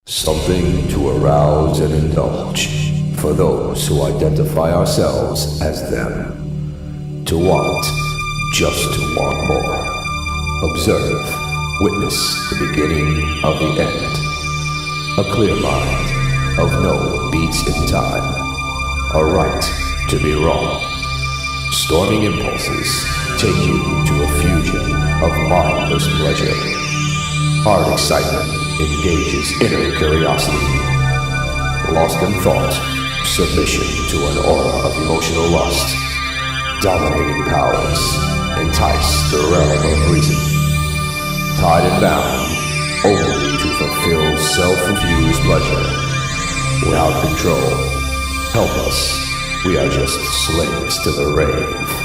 Something to arouse and indulge for those who identify ourselves as them. To want, just to want more. Observe, witness the beginning of the end. A clear mind of no beats in time. A right to be wrong. Storming impulses take you to a fusion of mindless pleasure. Hard excitement engages inner curiosity. Lost in thought, submission to an aura of emotional lust. Dominating powers entice the realm of reason. Tied and bound, only to fulfill self-infused pleasure. Without control, help us, we are just slaves to the rave.